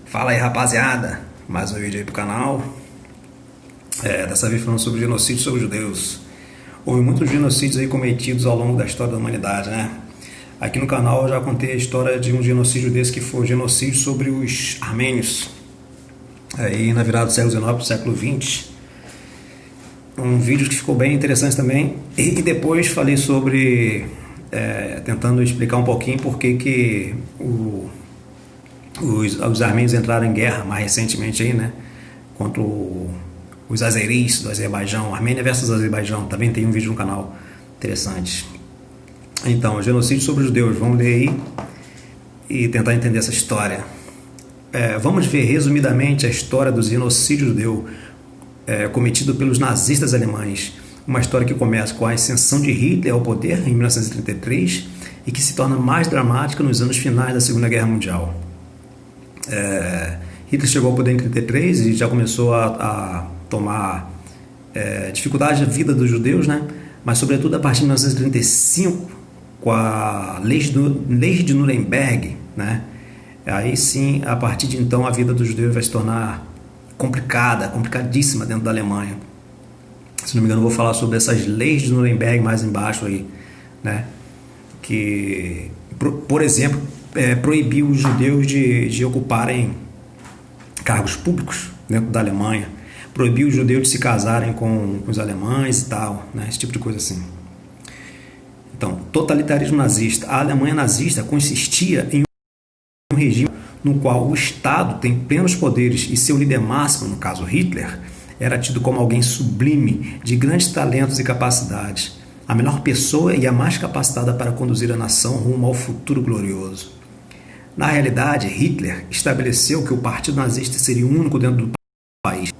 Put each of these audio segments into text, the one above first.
Fala aí, rapaziada, mais um vídeo aí pro canal. Dessa vez falando sobre genocídio sobre os judeus. Houve muitos genocídios aí cometidos ao longo da história da humanidade, né? Aqui no canal eu já contei a história de um genocídio desse, que foi o genocídio sobre os armênios, aí na virada do século XIX para o século XX. Um vídeo que ficou bem interessante também. E depois falei sobre, tentando explicar um pouquinho por que os armênios entraram em guerra mais recentemente aí, né? Contra os azeris do Azerbaijão, Armênia versus Azerbaijão. Também tem um vídeo no canal interessante. Então, genocídio sobre os judeus, vamos ler aí e tentar entender essa história. Vamos ver resumidamente a história do genocídio judeu cometido pelos nazistas alemães. Uma história que começa com a ascensão de Hitler ao poder em 1933 e que se torna mais dramática nos anos finais da Segunda Guerra Mundial. Hitler chegou ao poder em 1933 e já começou a tomar dificuldade na vida dos judeus, né? Mas sobretudo a partir de 1935, com a lei de Nuremberg, né? Aí sim, a partir de então, a vida dos judeus vai se tornar complicadíssima dentro da Alemanha. Se não me engano, eu vou falar sobre essas leis de Nuremberg mais embaixo aí, né? Que, por exemplo, proibiu os judeus de ocuparem cargos públicos dentro da Alemanha, proibiu os judeus de se casarem com os alemães e tal, né? Esse tipo de coisa assim. Então, totalitarismo nazista. A Alemanha nazista consistia em um regime no qual o Estado tem plenos poderes e seu líder máximo, no caso Hitler, era tido como alguém sublime, de grandes talentos e capacidades, a melhor pessoa e a mais capacitada para conduzir a nação rumo ao futuro glorioso. Na realidade, Hitler estabeleceu que o partido nazista seria o único dentro do país.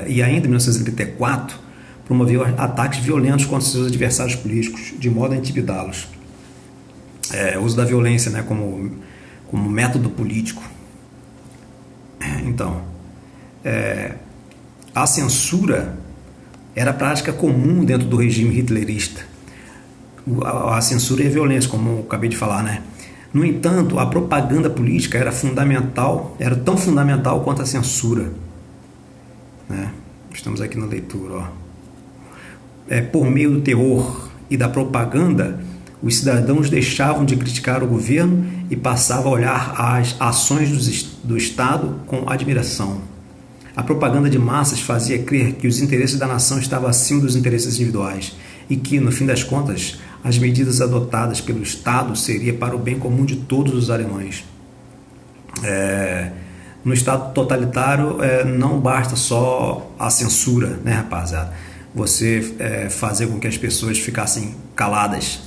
E ainda em 1934, promoveu ataques violentos contra seus adversários políticos, de modo a intimidá-los. O uso da violência, né, como método político. Então, a censura era prática comum dentro do regime hitlerista. A censura e a violência, como eu acabei de falar, né? No entanto, a propaganda política era tão fundamental quanto a censura, né? Estamos aqui na leitura, ó. Por meio do terror e da propaganda, os cidadãos deixavam de criticar o governo e passavam a olhar as ações do Estado com admiração. A propaganda de massas fazia crer que os interesses da nação estavam acima dos interesses individuais e que, no fim das contas, as medidas adotadas pelo Estado seriam para o bem comum de todos os alemães. No Estado totalitário, não basta só a censura, né, rapaziada? Você fazer com que as pessoas ficassem caladas,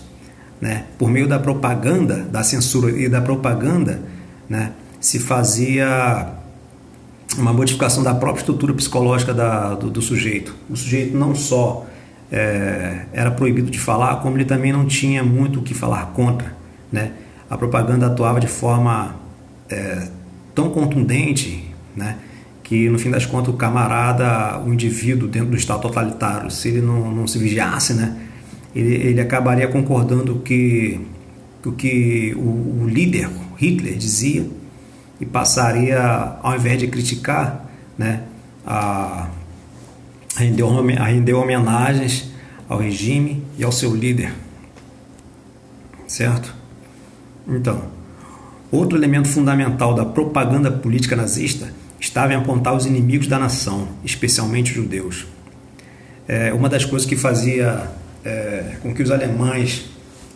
né? Por meio da propaganda, da censura e da propaganda, né, se fazia uma modificação da própria estrutura psicológica do sujeito. O sujeito não só era proibido de falar, como ele também não tinha muito o que falar contra, né? A propaganda atuava de forma tão contundente, né, que no fim das contas o camarada, o indivíduo dentro do Estado totalitário, se ele não se vigiasse, né, ele acabaria concordando o que o líder Hitler dizia e passaria, ao invés de criticar, né, a render homenagens ao regime e ao seu líder, certo? Então, outro elemento fundamental da propaganda política nazista estava em apontar os inimigos da nação, especialmente os judeus. Uma das coisas que fazia com que os alemães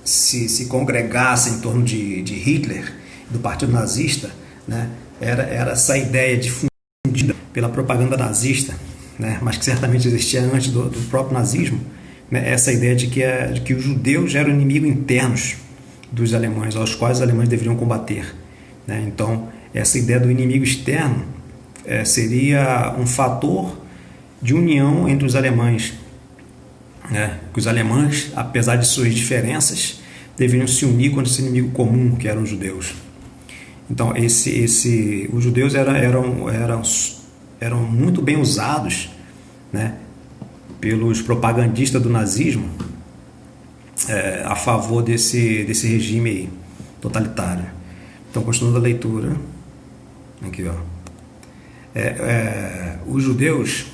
se congregassem em torno de Hitler, do partido nazista, né, era essa ideia difundida pela propaganda nazista, né, mas que certamente existia antes do próprio nazismo, né, essa ideia de que os judeus eram inimigos internos dos alemães, aos quais os alemães deveriam combater, né? Então, essa ideia do inimigo externo seria um fator de união entre os alemães, né? Que os alemães, apesar de suas diferenças, deveriam se unir contra esse inimigo comum, que eram os judeus. Então, os judeus eram muito bem usados, né, pelos propagandistas do nazismo a favor desse regime aí, totalitário. Então, continuando a leitura. Aqui, ó. Os judeus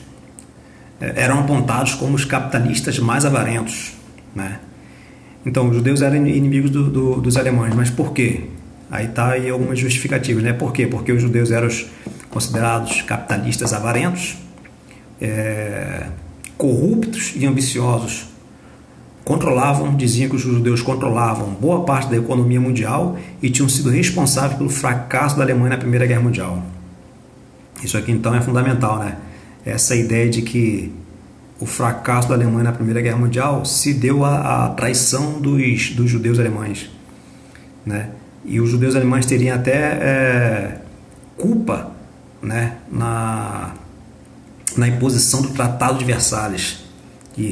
eram apontados como os capitalistas mais avarentos, né? Então, os judeus eram inimigos dos alemães, mas por quê? Aí está aí algumas justificativas, né? Por quê? Porque os judeus eram considerados capitalistas avarentos, corruptos e ambiciosos. Diziam que os judeus controlavam boa parte da economia mundial e tinham sido responsáveis pelo fracasso da Alemanha na Primeira Guerra Mundial. Isso aqui então é fundamental, né? Essa ideia de que o fracasso da Alemanha na Primeira Guerra Mundial se deu à traição dos judeus alemães, né? E os judeus alemães teriam até culpa, né, na imposição do Tratado de Versalhes, que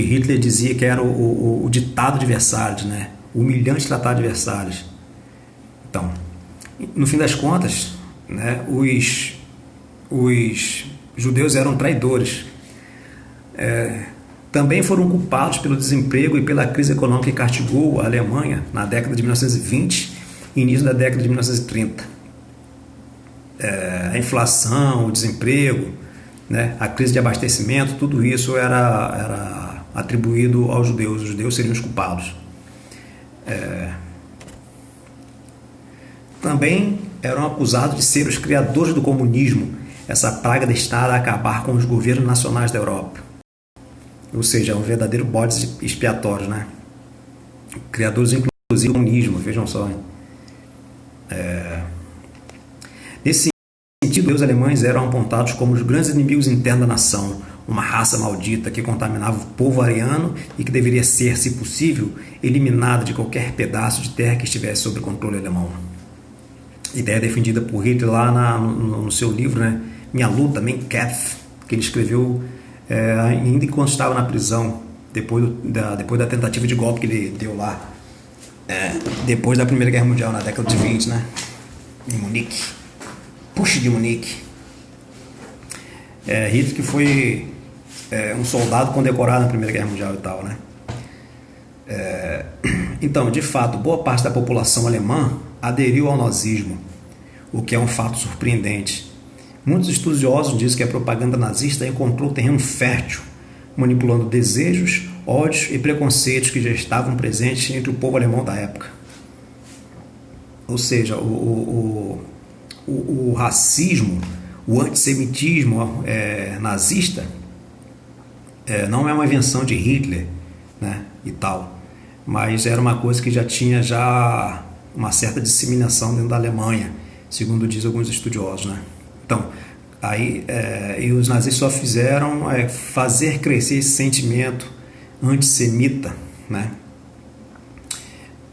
Hitler dizia que era o ditado de Versalhes, né? O humilhante Tratado de Versalhes. Então, no fim das contas, né, os judeus eram traidores. Também foram culpados pelo desemprego e pela crise econômica que castigou a Alemanha na década de 1920 e início da década de 1930. A inflação, o desemprego, né, a crise de abastecimento, tudo isso era atribuído aos judeus. Os judeus seriam os culpados. Também eram acusados de ser os criadores do comunismo, essa praga destinada a acabar com os governos nacionais da Europa. Ou seja, um verdadeiro bode expiatório, né? Criadores, inclusive, do comunismo, vejam só. Nesse sentido, os alemães eram apontados como os grandes inimigos internos da nação, uma raça maldita que contaminava o povo ariano e que deveria ser, se possível, eliminada de qualquer pedaço de terra que estivesse sob controle alemão. Ideia defendida por Hitler lá no seu livro, né, Minha Luta, Mein Kampf, que ele escreveu ainda enquanto estava na prisão, depois da tentativa de golpe que ele deu lá, depois da Primeira Guerra Mundial, na década de 20, né, em Munique. Push de Munique. Hitler, que foi um soldado condecorado na Primeira Guerra Mundial e tal, né? Então, de fato, boa parte da população alemã aderiu ao nazismo, o que é um fato surpreendente. Muitos estudiosos dizem que a propaganda nazista encontrou terreno fértil, manipulando desejos, ódios e preconceitos que já estavam presentes entre o povo alemão da época. Ou seja, o racismo, o antissemitismo nazista não é uma invenção de Hitler, né, e tal, mas era uma coisa que já tinha uma certa disseminação dentro da Alemanha, segundo dizem alguns estudiosos, né? Então, e os nazistas só fizeram fazer crescer esse sentimento antissemita, né?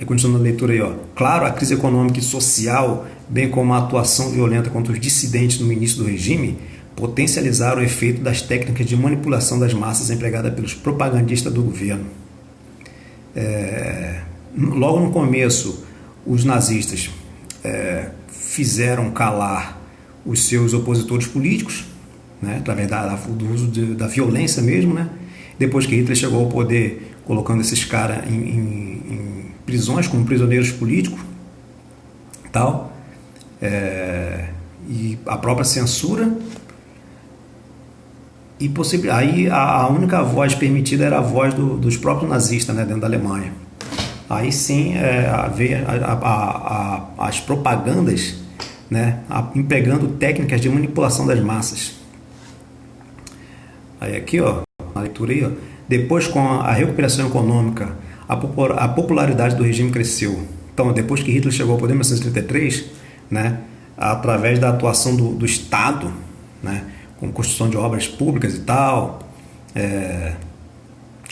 Continuando a leitura aí, ó. Claro, a crise econômica e social, bem como a atuação violenta contra os dissidentes no início do regime, potencializaram o efeito das técnicas de manipulação das massas empregadas pelos propagandistas do governo. Logo no começo, os nazistas fizeram calar os seus opositores políticos, né, através do uso da violência mesmo, né? Depois que Hitler chegou ao poder, colocando esses caras em prisões como prisioneiros políticos, tal, e a própria censura, e aí a única voz permitida era a voz dos próprios nazistas, né, dentro da Alemanha. Aí sim veio as propagandas, né, empregando técnicas de manipulação das massas. Aí aqui, ó, na leitura aí, ó, depois com a recuperação econômica, a popularidade do regime cresceu. Então, depois que Hitler chegou ao poder em 1933, né, através da atuação do Estado, né, com construção de obras públicas e tal,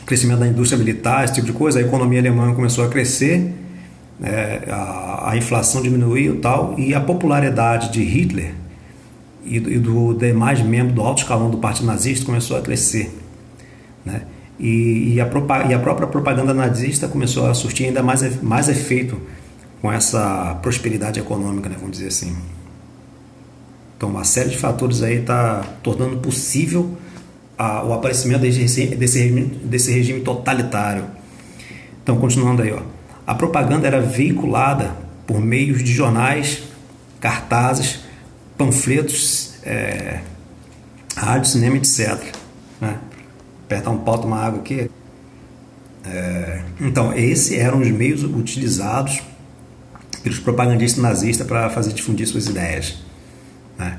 crescimento da indústria militar, esse tipo de coisa, a economia alemã começou a crescer, a inflação diminuiu e tal, e a popularidade de Hitler e do demais membros do alto escalão do Partido Nazista começou a crescer, né? E a própria propaganda nazista começou a surtir ainda mais efeito com essa prosperidade econômica, né, vamos dizer assim. Então, uma série de fatores aí está tornando possível o aparecimento desse regime totalitário. Então, continuando aí, ó. A propaganda era veiculada por meios de jornais, cartazes, panfletos, rádio, cinema, etc. Né? Apertar um pau, tomar água aqui. Então, esses eram os meios utilizados pelos propagandistas nazistas para fazer difundir suas ideias. Né?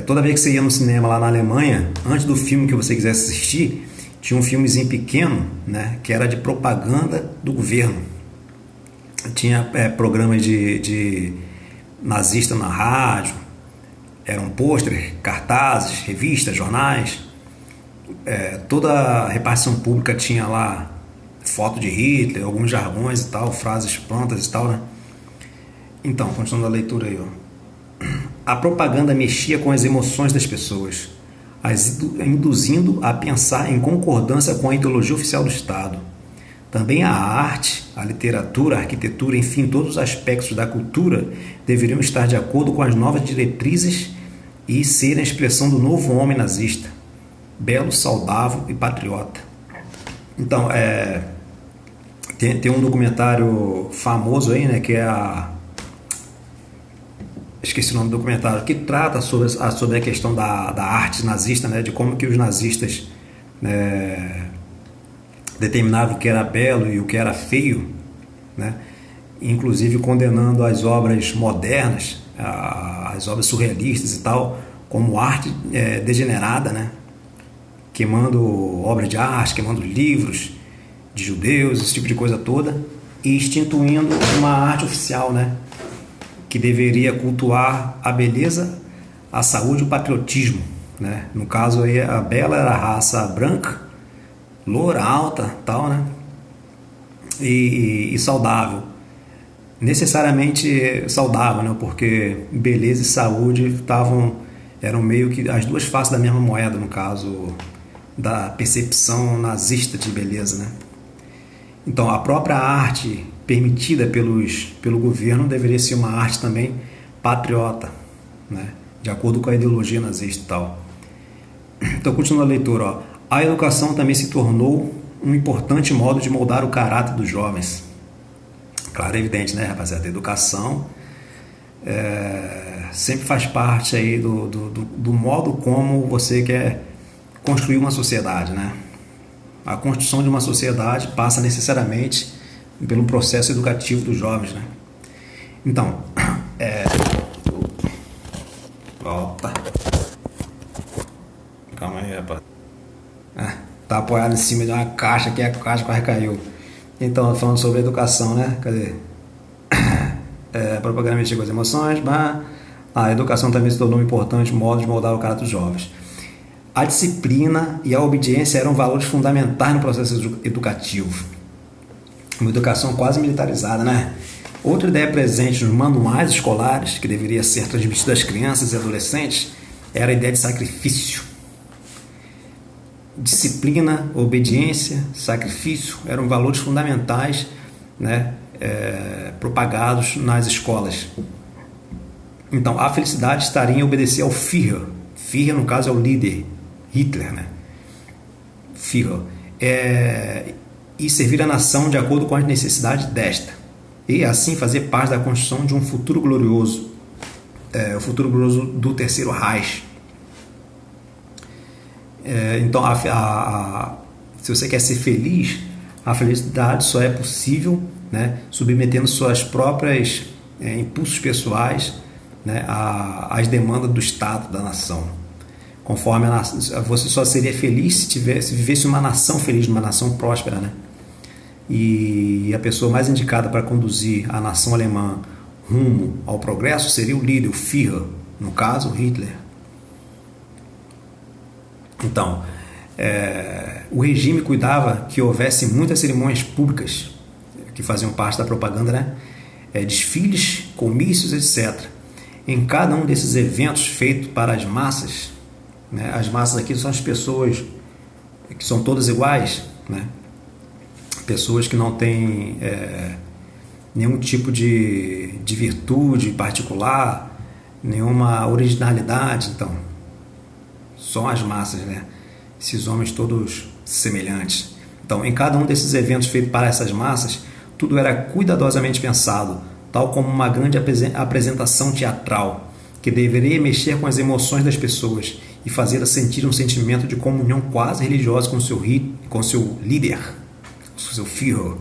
Toda vez que você ia no cinema lá na Alemanha, antes do filme que você quisesse assistir, tinha um filmezinho pequeno, né, que era de propaganda do governo. Tinha programas de nazista na rádio, eram pôsteres, cartazes, revistas, jornais. Toda a repartição pública tinha lá foto de Hitler, alguns jargões e tal, frases prontas e tal, né? Então, continuando a leitura aí, ó. A propaganda mexia com as emoções das pessoas, as induzindo a pensar em concordância com a ideologia oficial do Estado. Também a arte, a literatura, a arquitetura, enfim, todos os aspectos da cultura deveriam estar de acordo com as novas diretrizes e serem a expressão do novo homem nazista, belo, saudável e patriota. Então, tem um documentário famoso aí, né, que é esqueci o nome do documentário, que trata sobre a questão da arte nazista, né, de como que os nazistas determinavam o que era belo e o que era feio, né, inclusive condenando as obras modernas, as obras surrealistas e tal, como arte degenerada, né, queimando obras de arte, queimando livros de judeus, esse tipo de coisa toda, e instituindo uma arte oficial, né, que deveria cultuar a beleza, a saúde e o patriotismo, né? No caso aí, a bela era a raça branca, loura, alta, tal, né? E saudável. Necessariamente saudável, né? Porque beleza e saúde eram meio que as duas faces da mesma moeda, no caso da percepção nazista de beleza, né? Então, a própria arte permitida pelo governo deveria ser uma arte também patriota, né? De acordo com a ideologia nazista e tal. Então, continuando a leitura, ó. A educação também se tornou um importante modo de moldar o caráter dos jovens. Claro, é evidente, né, rapaziada? A educação sempre faz parte aí do modo como você quer construir uma sociedade, né? A construção de uma sociedade passa necessariamente pelo processo educativo dos jovens, né? Então, opa, calma aí, rapaz. Tá apoiado em cima de uma caixa que a caixa quase caiu. Então, falando sobre educação, né? Cadê? Propaganda mexer com as emoções. A educação também se tornou um importante modo de moldar o caráter dos jovens. A disciplina e a obediência eram valores fundamentais no processo educativo. Uma educação quase militarizada, né? Outra ideia presente nos manuais escolares, que deveria ser transmitida às crianças e adolescentes, era a ideia de sacrifício. Disciplina, obediência, sacrifício eram valores fundamentais, né? Propagados nas escolas. Então, a felicidade estaria em obedecer ao Führer. Führer, no caso, é o líder, Hitler, né? Führer. E servir a nação de acordo com as necessidades desta. E assim fazer parte da construção de um futuro glorioso. O futuro glorioso do Terceiro Reich. Então, se você quer ser feliz, a felicidade só é possível, né, submetendo suas próprias impulsos pessoais, né, às demandas do Estado, da nação. Conforme você só seria feliz se vivesse uma nação feliz, uma nação próspera, né? E a pessoa mais indicada para conduzir a nação alemã rumo ao progresso seria o líder, o Führer, no caso, Hitler. Então, o regime cuidava que houvesse muitas cerimônias públicas que faziam parte da propaganda, né? Desfiles, comícios, etc. Em cada um desses eventos feitos para as massas, né? As massas aqui são as pessoas que são todas iguais, né? Pessoas que não têm nenhum tipo de virtude particular, nenhuma originalidade. Então, são as massas, né? Esses homens todos semelhantes. Então, em cada um desses eventos feitos para essas massas, tudo era cuidadosamente pensado, tal como uma grande apresentação teatral, que deveria mexer com as emoções das pessoas e fazê-las sentir um sentimento de comunhão quase religiosa com seu líder, com seu Führer.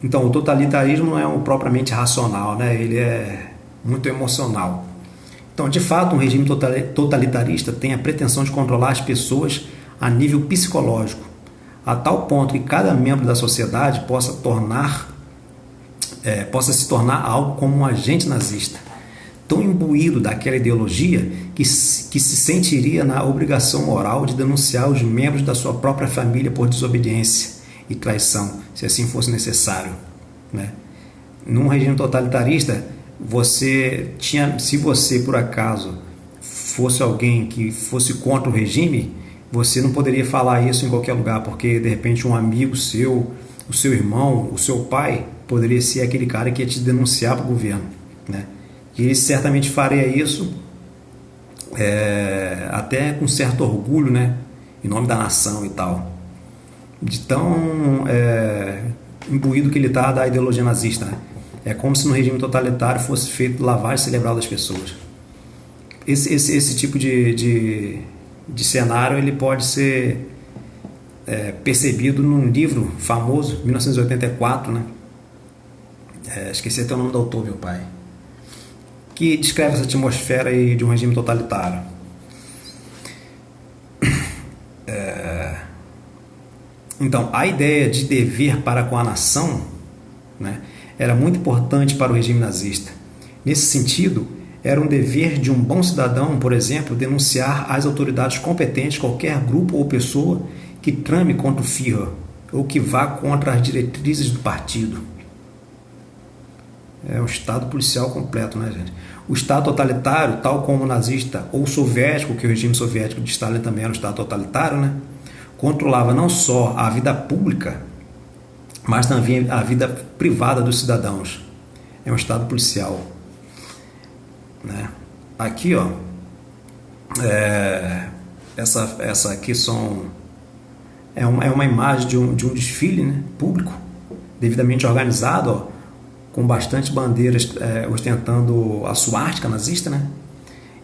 Então, o totalitarismo não é propriamente racional, né? Ele é muito emocional. Então, de fato, um regime totalitarista tem a pretensão de controlar as pessoas a nível psicológico, a tal ponto que cada membro da sociedade possa se tornar algo como um agente nazista, tão imbuído daquela ideologia que se sentiria na obrigação moral de denunciar os membros da sua própria família por desobediência e traição, se assim fosse necessário, né? Num regime totalitarista, se você por acaso fosse alguém que fosse contra o regime, você não poderia falar isso em qualquer lugar, porque de repente um amigo seu, o seu irmão, o seu pai poderia ser aquele cara que ia te denunciar para o governo, né? E ele certamente faria isso até com certo orgulho, né? Em nome da nação e tal, de tão imbuído que ele está da ideologia nazista, né? É como se no regime totalitário fosse feito lavagem cerebral das pessoas. Esse tipo de cenário ele pode ser percebido num livro famoso, 1984, né? Esqueci até o nome do autor, meu pai, que descreve essa atmosfera aí de um regime totalitário. Então, a ideia de dever para com a nação, né, era muito importante para o regime nazista. Nesse sentido, era um dever de um bom cidadão, por exemplo, denunciar às autoridades competentes qualquer grupo ou pessoa que trame contra o Führer ou que vá contra as diretrizes do partido. É um estado policial completo, né, gente? O estado totalitário, tal como o nazista ou soviético, que o regime soviético de Stalin também era um estado totalitário, né, controlava não só a vida pública, mas também a vida privada dos cidadãos. É um estado policial, né? Aqui, ó, essa aqui é uma imagem de um desfile, né, público, devidamente organizado, ó, com bastante bandeiras ostentando a suástica nazista, né?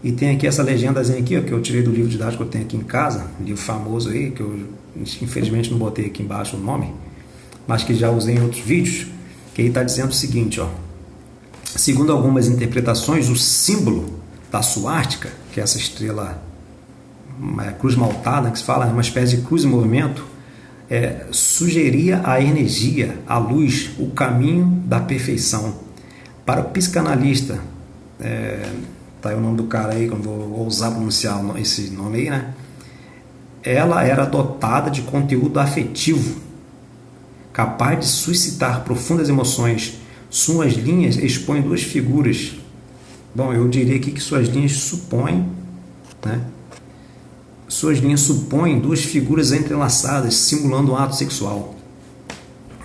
E tem aqui essa legendazinha aqui, ó, que eu tirei do livro didático que eu tenho aqui em casa, um livro famoso aí, que eu infelizmente não botei aqui embaixo o nome, mas que já usei em outros vídeos, que aí está dizendo o seguinte, ó: segundo algumas interpretações, o símbolo da suástica, que é essa estrela, cruz maltada, que se fala, é uma espécie de cruz em movimento, sugeria a energia, a luz, o caminho da perfeição. Para o psicanalista, tá aí o nome do cara aí, que eu não vou ousar pronunciar esse nome aí, né? Ela era dotada de conteúdo afetivo, capaz de suscitar profundas emoções. Suas linhas expõem duas figuras. Bom, eu diria aqui que suas linhas supõem, né? Suas linhas supõem duas figuras entrelaçadas, simulando um ato sexual.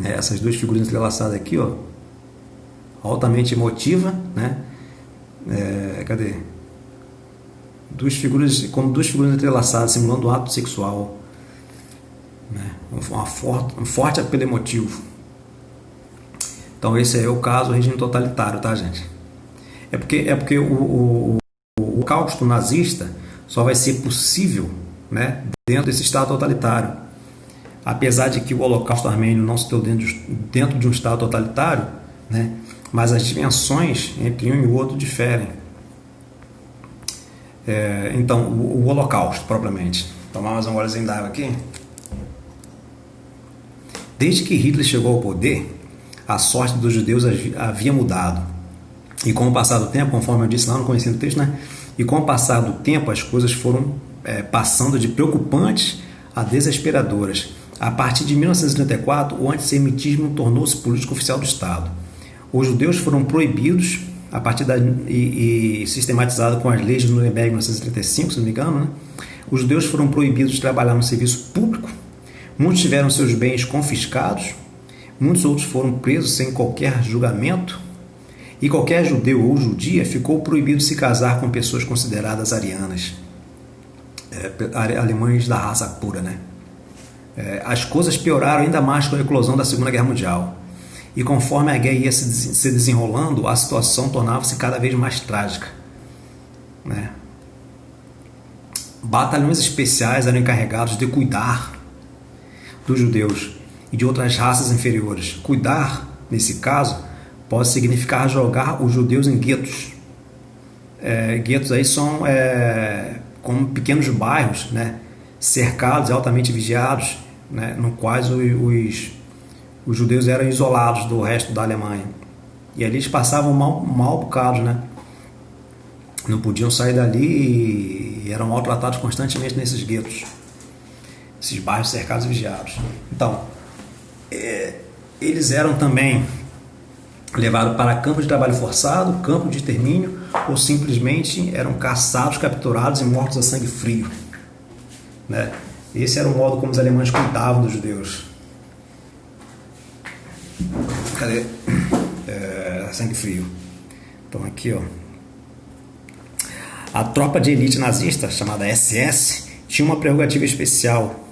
Essas duas figuras entrelaçadas aqui, ó, altamente emotiva, né? Cadê? Como duas figuras entrelaçadas, simulando um ato sexual, né? Um forte apelo emotivo. Então esse é o caso do regime totalitário, tá, gente? É porque o holocausto nazista só vai ser possível, né, dentro desse estado totalitário. Apesar de que o holocausto armênio não se deu dentro de um estado totalitário, né, mas as dimensões entre um e o outro diferem. Então, o holocausto, propriamente. Tomar mais um golezinho d'água aqui. Desde que Hitler chegou ao poder, a sorte dos judeus havia mudado. E com o passar do tempo, conforme eu disse lá no conhecimento do texto, né? E com o passar do tempo, as coisas foram passando de preocupantes a desesperadoras. A partir de 1934, o antissemitismo tornou-se política oficial do Estado. Os judeus foram proibidos, a partir e sistematizado com as leis de Nuremberg de 1935, se não me engano, né? Os judeus foram proibidos de trabalhar no serviço público, muitos tiveram seus bens confiscados, muitos outros foram presos sem qualquer julgamento, e qualquer judeu ou judia ficou proibido de se casar com pessoas consideradas arianas, alemães da raça pura, né? As coisas pioraram ainda mais com a eclosão da Segunda Guerra Mundial. E conforme a guerra ia se desenrolando, a situação tornava-se cada vez mais trágica, né? Batalhões especiais eram encarregados de cuidar dos judeus e de outras raças inferiores. Cuidar, nesse caso, pode significar jogar os judeus em guetos. Guetos aí são como pequenos bairros, né, cercados e altamente vigiados, né, no quais os judeus eram isolados do resto da Alemanha. E ali eles passavam mal bocados, né? Não podiam sair dali e eram maltratados constantemente nesses guetos, esses bairros cercados e vigiados. Então, eles eram também levados para campo de trabalho forçado, campo de extermínio, ou simplesmente eram caçados, capturados e mortos a sangue frio, né? Esse era o modo como os alemães cuidavam dos judeus. Cadê? Sangue frio. Então aqui, ó. A tropa de elite nazista, chamada SS, tinha uma prerrogativa especial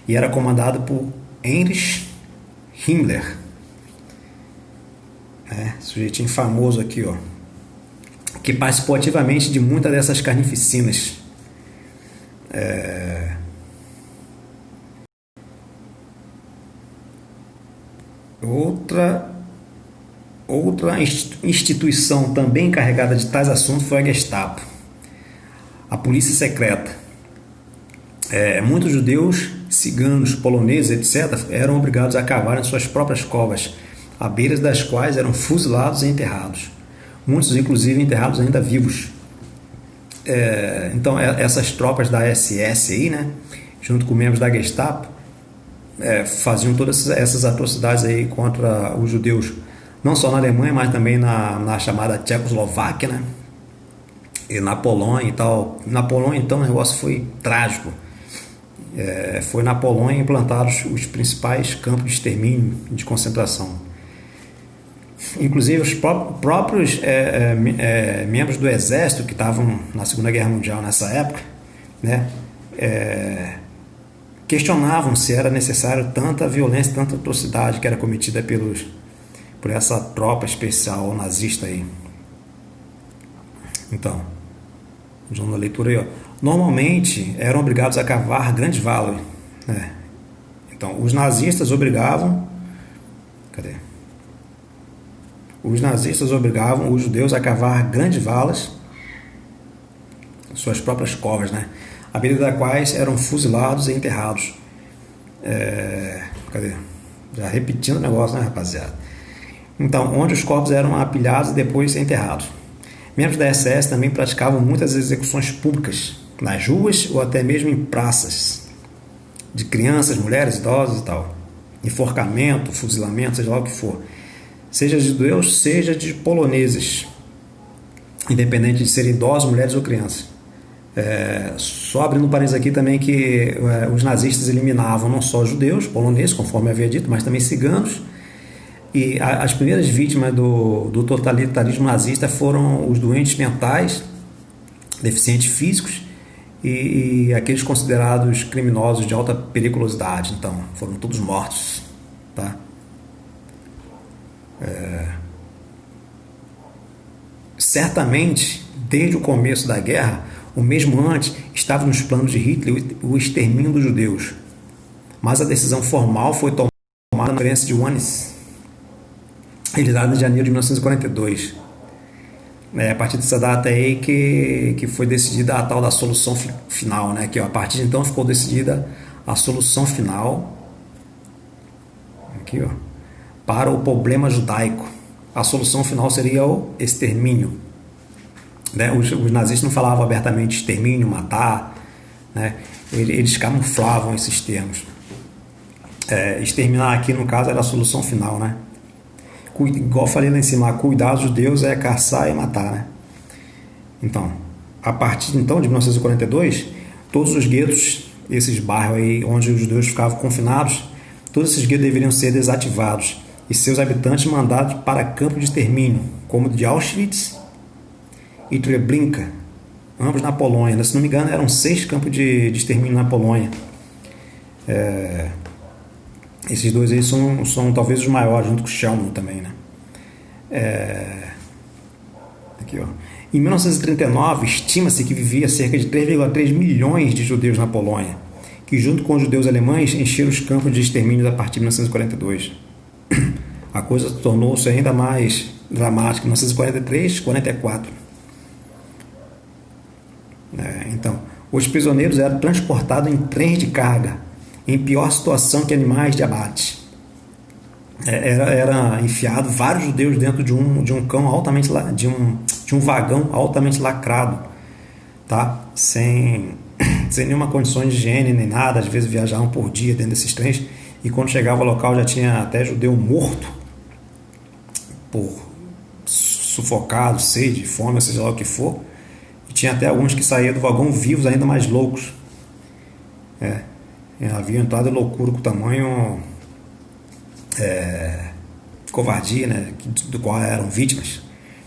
e era comandada por Heinrich Himmler. Sujeitinho famoso aqui, ó, que participou ativamente de muitas dessas carnificinas. Outra instituição também encarregada de tais assuntos foi a Gestapo, a polícia secreta. Muitos judeus, ciganos, poloneses, etc., eram obrigados a cavar em suas próprias covas, à beira das quais eram fuzilados e enterrados. Muitos, inclusive, enterrados ainda vivos. Então, essas tropas da SS aí, né, junto com membros da Gestapo, faziam todas essas atrocidades aí contra os judeus, não só na Alemanha, mas também na chamada Tchecoslováquia, né, e na Polônia e tal. Na Polônia, então, o negócio foi trágico. Foi na Polônia implantados os principais campos de extermínio e de concentração. Inclusive os próprios membros do exército que estavam na Segunda Guerra Mundial nessa época, né, questionavam se era necessário tanta violência, tanta atrocidade que era cometida por essa tropa especial nazista aí. Então, vamos na leitura aí, ó. Normalmente eram obrigados a cavar grandes valas, né? Então, os nazistas obrigavam os judeus a cavar grandes valas, suas próprias covas, né, à beira das quais eram fuzilados e enterrados. Já repetindo o negócio, né, rapaziada? Então, onde os corpos eram apilhados e depois enterrados. Membros da SS também praticavam muitas execuções públicas, nas ruas ou até mesmo em praças, de crianças, mulheres, idosos e tal. Enforcamento, fuzilamento, seja lá o que for. Seja de judeus, seja de poloneses, independente de serem idosos, mulheres ou crianças. Só abrindo um parênteses aqui também que os nazistas eliminavam não só judeus, poloneses, conforme havia dito, mas também ciganos. E as primeiras vítimas do totalitarismo nazista foram os doentes mentais, deficientes físicos e aqueles considerados criminosos de alta periculosidade. Então, foram todos mortos, tá? Certamente, desde o começo da guerra, ou mesmo antes, estava nos planos de Hitler o extermínio dos judeus. Mas a decisão formal foi tomada na Conferência de Wannsee, realizada em janeiro de 1942. A partir dessa data aí que foi decidida a tal da solução final, né? Que a partir de então ficou decidida a solução final aqui, ó, para o problema judaico. A solução final seria o extermínio, né? Os nazistas não falavam abertamente extermínio, matar, né? Eles camuflavam esses termos. Exterminar aqui no caso era a solução final, né? Igual eu falei lá em cima, cuidar dos judeus é caçar e matar, né? Então, a partir então de 1942, todos os guetos, esses bairros aí onde os judeus ficavam confinados, todos esses guetos deveriam ser desativados e seus habitantes mandados para campos de extermínio, como de Auschwitz e Treblinka, ambos na Polônia. Se não me engano, eram 6 campos de extermínio na Polônia. Esses dois aí são talvez os maiores, junto com o Shelman também, né? Aqui, ó. Em 1939, estima-se que vivia cerca de 3,3 milhões de judeus na Polônia, que junto com os judeus alemães encheram os campos de extermínio a partir de 1942. A coisa tornou-se ainda mais dramática em 1943 e 44. Então, os prisioneiros eram transportados em trens de carga, em pior situação que animais de abate. Era enfiado vários judeus dentro de um cão altamente de um vagão altamente lacrado, tá? Sem nenhuma condição de higiene nem nada. Às vezes viajavam por dia dentro desses trens, e quando chegava ao local já tinha até judeu morto por sufocado, sede, fome, seja lá o que for. E tinha até alguns que saíam do vagão vivos, ainda mais loucos. Havia entrado em loucura com o tamanho covardia, né, do qual eram vítimas.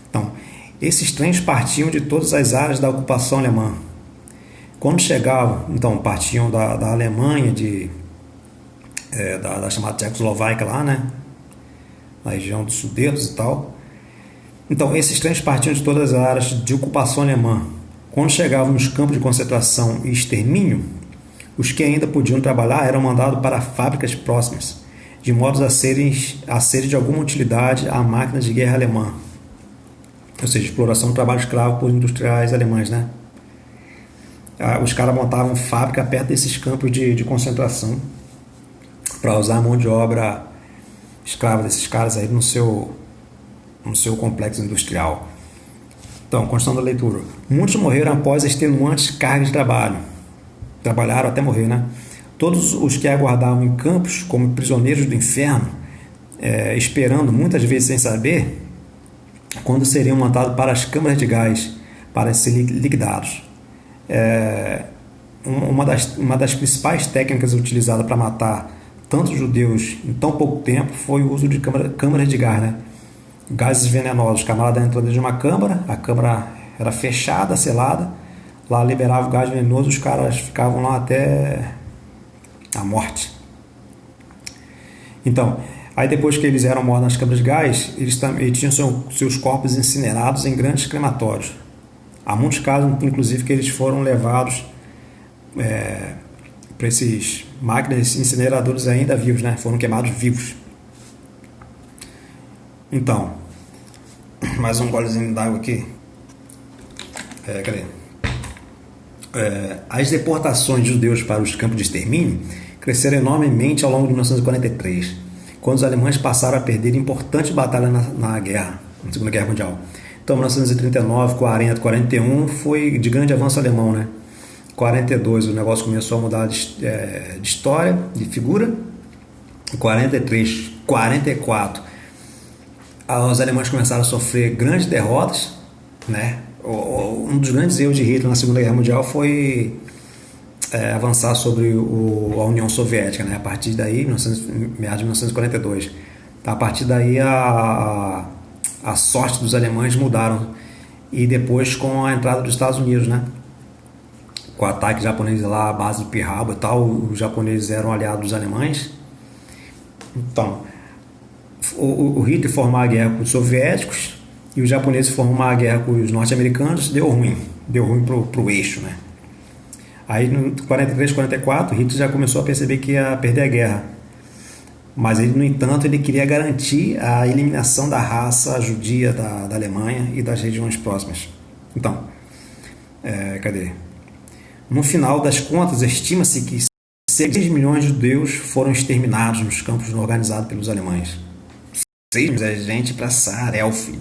Então, esses trens partiam de todas as áreas da ocupação alemã. Quando chegavam, então, partiam da Alemanha, da chamada Tchecoslováquia lá, né, na região dos Sudetos e tal. Então, esses trens partiam de todas as áreas de ocupação alemã. Quando chegavam nos campos de concentração e extermínio, os que ainda podiam trabalhar eram mandados para fábricas próximas, de modo a serem de alguma utilidade à máquina de guerra alemã. Ou seja, exploração do trabalho escravo por industriais alemães, né? Os caras montavam fábrica perto desses campos de concentração para usar a mão de obra escrava desses caras aí no seu complexo industrial. Então, continuando a leitura. Muitos morreram após extenuantes cargas de trabalho. Trabalharam até morrer, né? Todos os que aguardavam em campos como prisioneiros do inferno, esperando, muitas vezes sem saber, quando seriam mandados para as câmaras de gás para serem liquidados. Uma das principais técnicas utilizadas para matar tantos judeus em tão pouco tempo foi o uso de câmaras de gás, né? Gases venenosos. O camarada entrou dentro de uma câmara, a câmara era fechada, selada, lá liberava o gás venenoso, os caras ficavam lá até a morte. Então, aí depois que eles eram mortos nas câmaras de gás, eles tinham seus corpos incinerados em grandes crematórios. Há muitos casos, inclusive, que eles foram levados para esses máquinas incineradores ainda vivos, né? Foram queimados vivos. Então, mais um golezinho d'água aqui. Cadê? As deportações de judeus para os campos de extermínio cresceram enormemente ao longo de 1943, quando os alemães passaram a perder importantes batalhas na Segunda Guerra Mundial. Então, 1939, 40, 41 foi de grande avanço alemão, né? 42 o negócio começou a mudar de história, de figura. 43, 44 os alemães começaram a sofrer grandes derrotas, né? Um dos grandes erros de Hitler na Segunda Guerra Mundial foi avançar sobre a União Soviética, né? A partir daí, meados de 1942, a partir daí a sorte dos alemães mudaram, e depois com a entrada dos Estados Unidos, né? Com o ataque japonês lá, a base do Pearl Harbor e tal, os japoneses eram aliados dos alemães. Então, o Hitler formar a guerra com os soviéticos e os japoneses formar a guerra com os norte-americanos, deu ruim pro eixo, né? Aí no 43, 44, Hitler já começou a perceber que ia perder a guerra, mas ele, no entanto, ele queria garantir a eliminação da raça judia da Alemanha e das regiões próximas. Então, cadê? No final das contas, estima-se que 6 milhões de judeus foram exterminados nos campos organizados pelos alemães. 6 milhões é gente para Sarel, filho.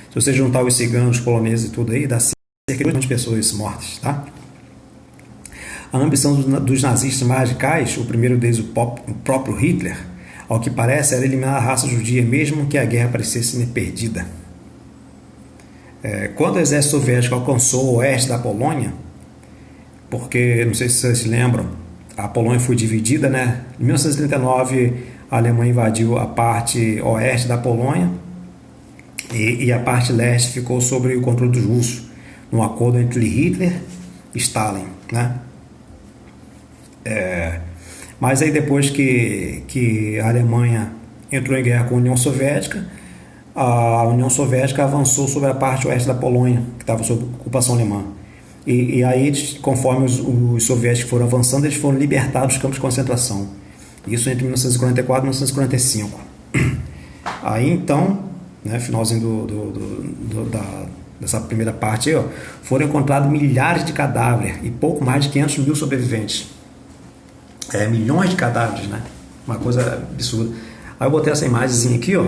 Se você juntar os ciganos, os poloneses e tudo aí, dá cerca de 2 milhões de pessoas mortas, tá? A ambição dos nazistas mais radicais, o primeiro deles, o próprio Hitler, ao que parece, era eliminar a raça judia, mesmo que a guerra parecesse perdida. Quando o exército soviético alcançou o oeste da Polônia, porque, não sei se vocês se lembram, a Polônia foi dividida, né? Em 1939, a Alemanha invadiu a parte oeste da Polônia e a parte leste ficou sob o controle dos russos, num acordo entre Hitler e Stalin, né? Mas aí depois que a Alemanha entrou em guerra com a União Soviética, a União Soviética avançou sobre a parte oeste da Polônia, que estava sob ocupação alemã. E aí, conforme os soviéticos foram avançando, eles foram libertados dos campos de concentração. Isso entre 1944 e 1945. Aí então, né, finalzinho dessa primeira parte aí, ó, foram encontrados milhares de cadáveres e pouco mais de 500 mil sobreviventes. Milhões de cadáveres, né? Uma coisa absurda. Aí eu botei essa imagenzinha aqui, ó,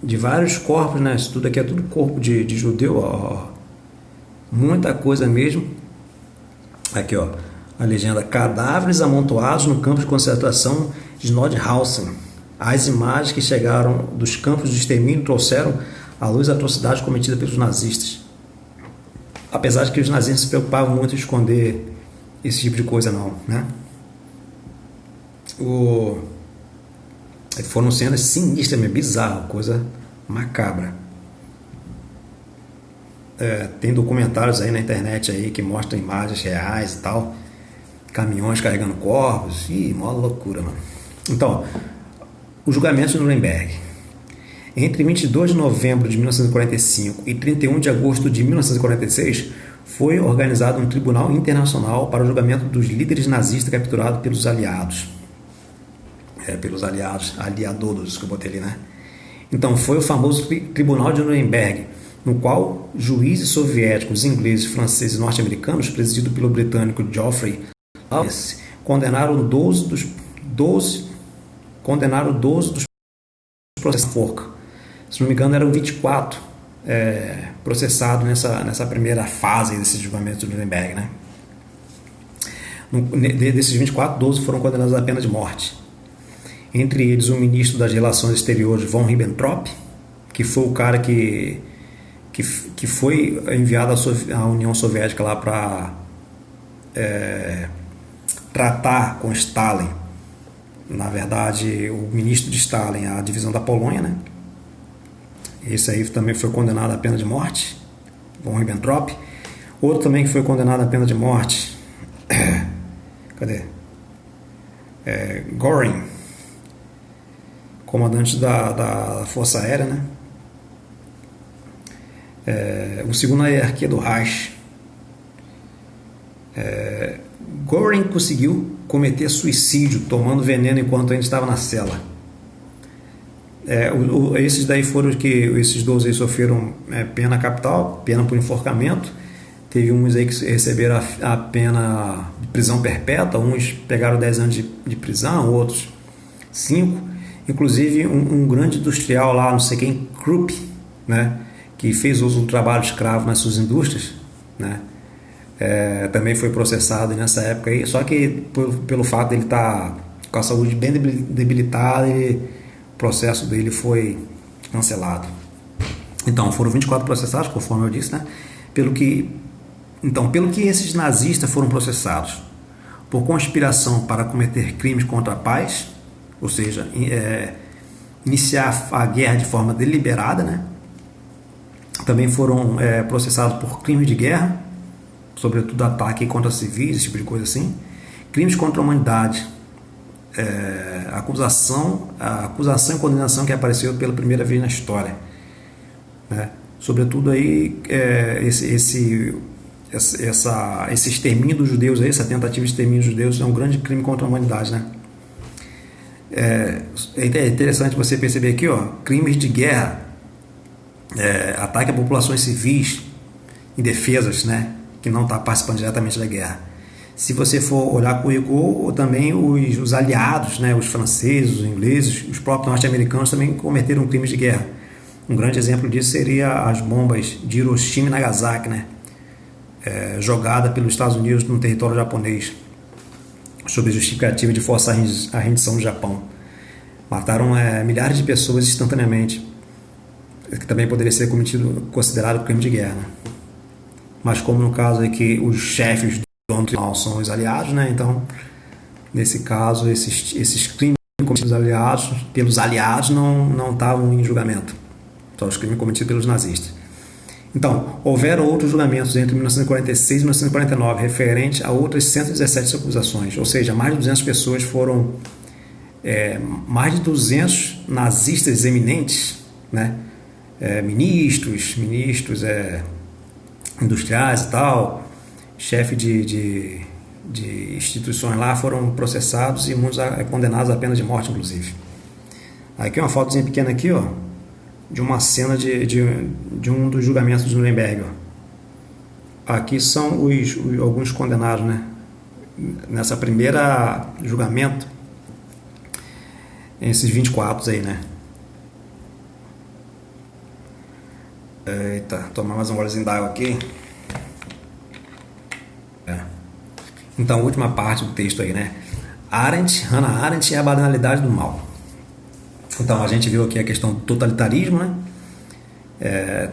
de vários corpos, né? Isso tudo aqui é tudo corpo de judeu, ó. Muita coisa mesmo. Aqui, ó, a legenda: cadáveres amontoados no campo de concentração de Nordhausen. As imagens que chegaram dos campos de extermínio trouxeram à luz a atrocidade cometida pelos nazistas. Apesar de que os nazistas se preocupavam muito em esconder esse tipo de coisa, não, né? Foram cenas sinistras, bizarras, coisa macabra. Tem documentários aí na internet aí que mostram imagens reais e tal, caminhões carregando corpos, mó loucura, mano. Então, o julgamento de Nuremberg. Entre 22 de novembro de 1945 e 31 de agosto de 1946, foi organizado um tribunal internacional para o julgamento dos líderes nazistas capturados pelos aliados. Aliados que eu botei ali, né? Então, foi o famoso Tribunal de Nuremberg, no qual juízes soviéticos, ingleses, franceses e norte-americanos, presidido pelo britânico Geoffrey Lawless, condenaram 12 dos processos à forca. Se não me engano, eram 24 processados nessa primeira fase desse julgamento de Nuremberg, né? Desses 24, 12 foram condenados à pena de morte. Entre eles, o ministro das Relações Exteriores, von Ribbentrop, que foi o cara que foi enviado à União Soviética lá para tratar com Stalin. Na verdade, o ministro de Stalin, a divisão da Polônia, né? Esse aí também foi condenado à pena de morte, von Ribbentrop. Outro também que foi condenado à pena de morte, cadê? Göring, comandante da Força Aérea, né? O segundo na hierarquia do Reich. Göring conseguiu cometer suicídio tomando veneno enquanto ainda estava na cela. Esses daí foram esses 12 aí sofreram pena capital, pena por enforcamento. Teve uns aí que receberam a pena de prisão perpétua, uns pegaram 10 anos de prisão, outros 5. Inclusive um grande industrial lá, não sei quem, Krupp, né, que fez uso do trabalho escravo nas suas indústrias, né, também foi processado nessa época aí, só que pelo fato de ele estar com a saúde bem debilitada, o processo dele foi cancelado. Então, foram 24 processados, conforme eu disse, né? Pelo que esses nazistas foram processados? Por conspiração para cometer crimes contra a paz, ou seja, iniciar a guerra de forma deliberada, né? Também foram processados por crimes de guerra, sobretudo ataque contra civis, esse tipo de coisa assim. Crimes contra a humanidade, acusação e condenação que apareceu pela primeira vez na história, né? Sobretudo aí esse extermínio dos judeus aí, essa tentativa de extermínio dos judeus é um grande crime contra a humanidade, né? É interessante você perceber aqui, ó, crimes de guerra, ataque a populações civis indefesas, né, que não está participando diretamente da guerra. Se você for olhar com rigor, também os aliados, né, os franceses, os ingleses, os próprios norte-americanos também cometeram crimes de guerra. Um grande exemplo disso seria as bombas de Hiroshima e Nagasaki, né, jogada pelos Estados Unidos no território japonês, sob a justificativa de forçar a rendição do Japão. Mataram milhares de pessoas instantaneamente, que também poderia ser considerado crime de guerra, né? Mas como no caso é que os chefes do tribunal são os aliados, né? Então, nesse caso, esses crimes cometidos pelos aliados não estavam em julgamento. Só os crimes cometidos pelos nazistas. Então, houveram outros julgamentos entre 1946 e 1949, referente a outras 117 acusações, ou seja, mais de 200 pessoas foram, mais de 200 nazistas eminentes, né? Ministros, industriais e tal, chefe de instituições lá foram processados e muitos condenados à pena de morte, inclusive. Aqui uma fotozinha pequena aqui, ó, de uma cena de um dos julgamentos de Nuremberg. Ó. Aqui são alguns condenados, né? Nessa primeira julgamento, esses 24 aí, né? Eita, tomar mais um golezinho d'água aqui. Então, a última parte do texto aí, né? Hannah Arendt e a banalidade do mal. Então, a gente viu aqui a questão do totalitarismo, né?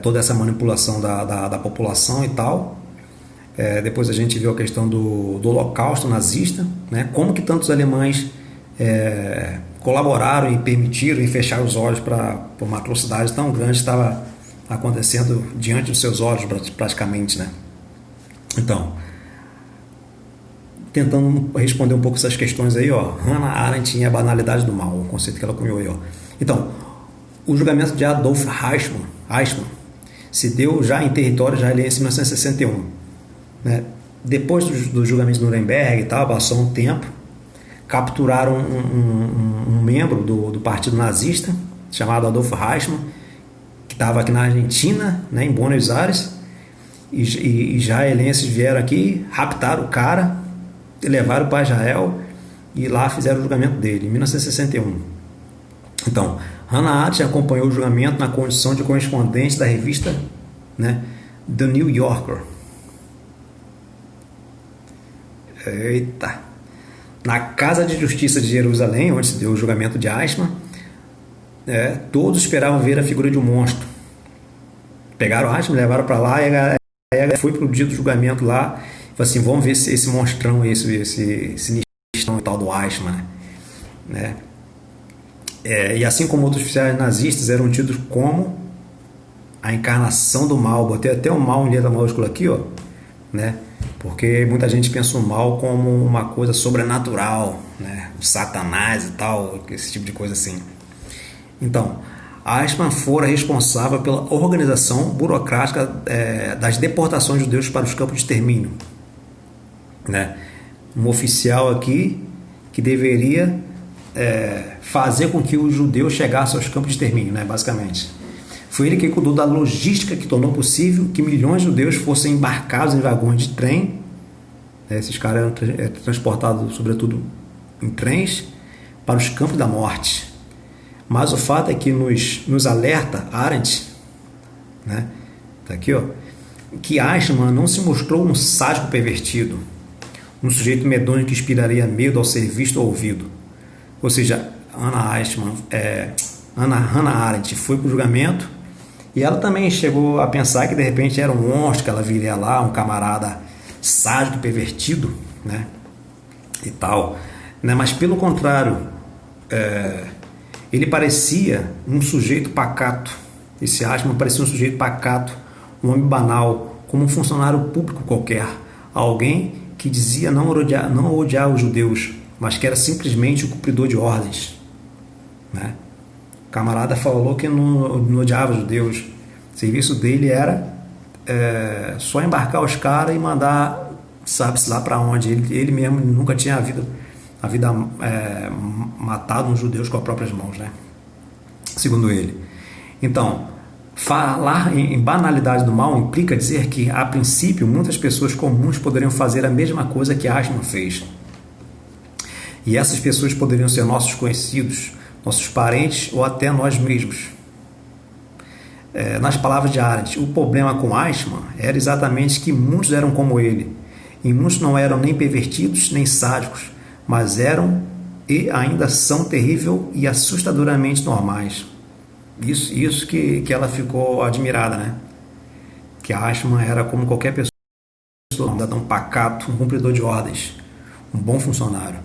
Toda essa manipulação da população e tal. Depois a gente viu a questão do holocausto nazista, né? Como que tantos alemães colaboraram e permitiram e fecharam os olhos para uma atrocidade tão grande que estava acontecendo diante dos seus olhos, praticamente, né? Então, tentando responder um pouco essas questões aí, ó, Hannah Arendt e a banalidade do mal, o conceito que ela cunhou aí, ó. Então, o julgamento de Adolf Eichmann se deu já em território israelense em 1961, né? Depois do julgamento de Nuremberg e tal, passou um tempo, capturaram um membro do partido nazista chamado Adolf Eichmann, que estava aqui na Argentina, né, em Buenos Aires, e israelenses vieram aqui, raptaram o cara, levaram para Israel e lá fizeram o julgamento dele, em 1961. Então, Hannah Arendt acompanhou o julgamento na condição de correspondente da revista, né, The New Yorker. Eita! Na Casa de Justiça de Jerusalém, onde se deu o julgamento de Eichmann, todos esperavam ver a figura de um monstro. Pegaram Eichmann, levaram para lá e a foi para o dia do julgamento lá. Falei assim, vamos ver esse monstrão, esse sinistrão e tal do Eichmann, né? E assim como outros oficiais nazistas eram tidos como a encarnação do mal. Botei até o mal em letra maiúscula aqui, ó, né? Porque muita gente pensa o mal como uma coisa sobrenatural, né? O Satanás e tal, esse tipo de coisa assim. Então, Eichmann fora responsável pela organização burocrática das deportações de judeus para os campos de extermínio, né? Um oficial aqui que deveria fazer com que os judeus chegassem aos campos de extermínio, né? Basicamente. Foi ele que cuidou da logística que tornou possível que milhões de judeus fossem embarcados em vagões de trem. Esses caras eram transportados, sobretudo, em trens para os campos da morte. Mas o fato é que nos alerta Arendt, né? Tá aqui, ó, que Eichmann não se mostrou um sádico pervertido, um sujeito medonho que inspiraria medo ao ser visto ou ouvido. Ou seja, Hannah Arendt foi para o julgamento e ela também chegou a pensar que de repente era um monstro, que ela viria lá, um camarada sádico, pervertido, né? E tal, né? Mas pelo contrário, ele parecia um sujeito pacato. Esse Eichmann parecia um sujeito pacato, um homem banal, como um funcionário público qualquer, alguém que dizia não odiar os judeus, mas que era simplesmente o cumpridor de ordens, né? O camarada falou que não odiava os judeus. O serviço dele era só embarcar os caras e mandar, sabe-se lá para onde. Ele mesmo nunca tinha matado uns judeus com as próprias mãos, né? Segundo ele. Então, falar em banalidade do mal implica dizer que, a princípio, muitas pessoas comuns poderiam fazer a mesma coisa que Eichmann fez. E essas pessoas poderiam ser nossos conhecidos, nossos parentes ou até nós mesmos. Nas palavras de Arendt, o problema com Eichmann era exatamente que muitos eram como ele. E muitos não eram nem pervertidos nem sádicos, mas eram e ainda são terrível e assustadoramente normais. Isso que ela ficou admirada, né? Que Eichmann era como qualquer pessoa, um cidadão pacato, um cumpridor de ordens, um bom funcionário.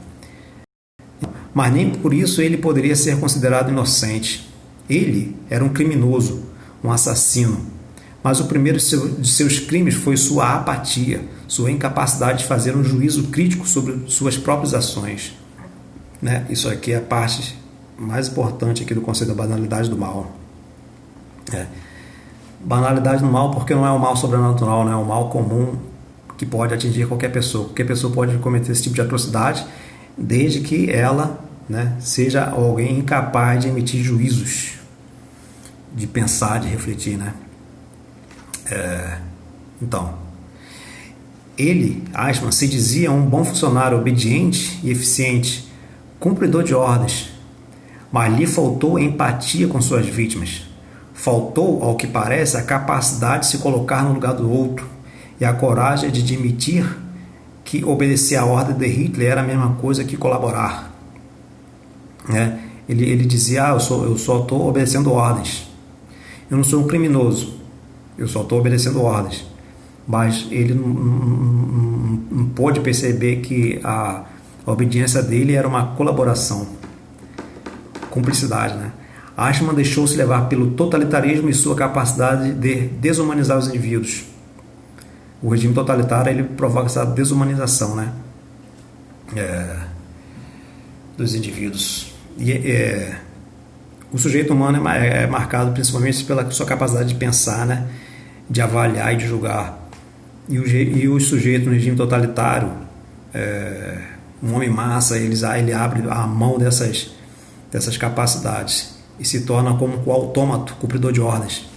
Mas nem por isso ele poderia ser considerado inocente. Ele era um criminoso, um assassino. Mas o primeiro de seus crimes foi sua apatia, sua incapacidade de fazer um juízo crítico sobre suas próprias ações. Né? Isso aqui é a parte mais importante aqui do conceito da banalidade do mal. Banalidade do mal porque não é um mal sobrenatural, né? É um mal comum que pode atingir qualquer pessoa. Qualquer pessoa pode cometer esse tipo de atrocidade desde que ela, né, seja alguém incapaz de emitir juízos, de pensar, de refletir, né? Então, ele, Eichmann, se dizia um bom funcionário obediente e eficiente, cumpridor de ordens, mas lhe faltou empatia com suas vítimas. Faltou, ao que parece, a capacidade de se colocar no lugar do outro e a coragem de admitir que obedecer à ordem de Hitler era a mesma coisa que colaborar. Ele dizia, eu só estou obedecendo ordens. Eu não sou um criminoso, eu só estou obedecendo ordens. Mas ele não pôde perceber que a obediência dele era uma colaboração, cumplicidade, né? Eichmann deixou-se levar pelo totalitarismo e sua capacidade de desumanizar os indivíduos. O regime totalitário ele provoca essa desumanização, né? Dos indivíduos. O sujeito humano é marcado principalmente pela sua capacidade de pensar, né? De avaliar e de julgar. E o sujeito no regime totalitário, um homem massa, ele abre a mão dessas capacidades e se torna como um autômato, cumpridor de ordens.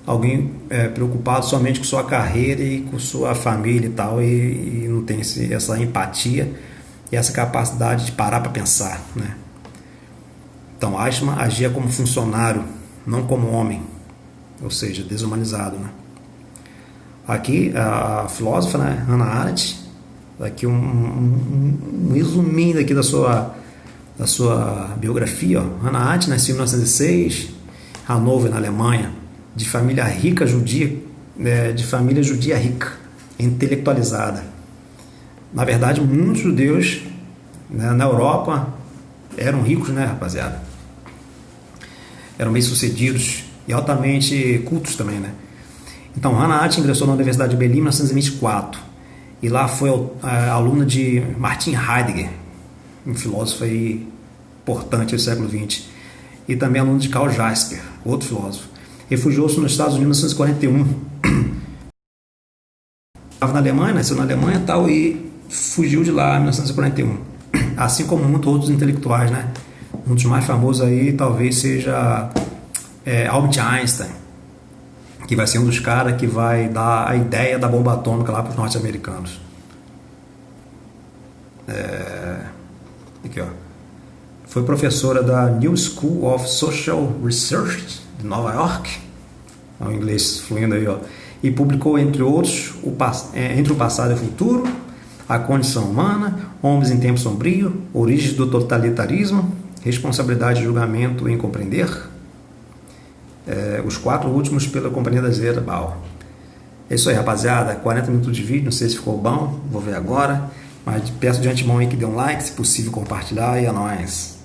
Alguém preocupado somente com sua carreira e com sua família e tal, e não tem essa empatia e essa capacidade de parar para pensar, né? Então Eichmann agia como funcionário, não como homem, ou seja, desumanizado, né? Aqui a filósofa, né, Hannah Arendt, aqui um resuminho aqui da sua biografia. Hannah Arendt nasceu em 1906, Hannover, na Alemanha, de família rica judia, de família judia rica, intelectualizada. Na verdade, muitos judeus, né, na Europa eram ricos, né, rapaziada? Eram bem-sucedidos e altamente cultos também, né? Então, Hannah Arendt ingressou na Universidade de Berlim em 1924 e lá foi aluna de Martin Heidegger, um filósofo aí importante do século XX, e também aluna de Karl Jaspers, outro filósofo. Refugiou-se nos Estados Unidos em 1941. Estava na Alemanha, nasceu na Alemanha e tal, e fugiu de lá em 1941. Assim como muitos outros intelectuais, né? Um dos mais famosos aí talvez seja Albert Einstein, que vai ser um dos caras que vai dar a ideia da bomba atômica lá para os norte-americanos. Aqui, ó. Foi professora da New School of Social Research de Nova York, o inglês fluindo aí, ó, e publicou, entre outros, Entre o Passado e o Futuro, A Condição Humana, Homens em Tempo Sombrio, Origens do Totalitarismo, Responsabilidade, Julgamento em Compreender, os 4 últimos pela Companhia da Zerbal. É isso aí, rapaziada, 40 minutos de vídeo, não sei se ficou bom, vou ver agora, mas peço de antemão aí que dê um like, se possível compartilhar, e é nóis.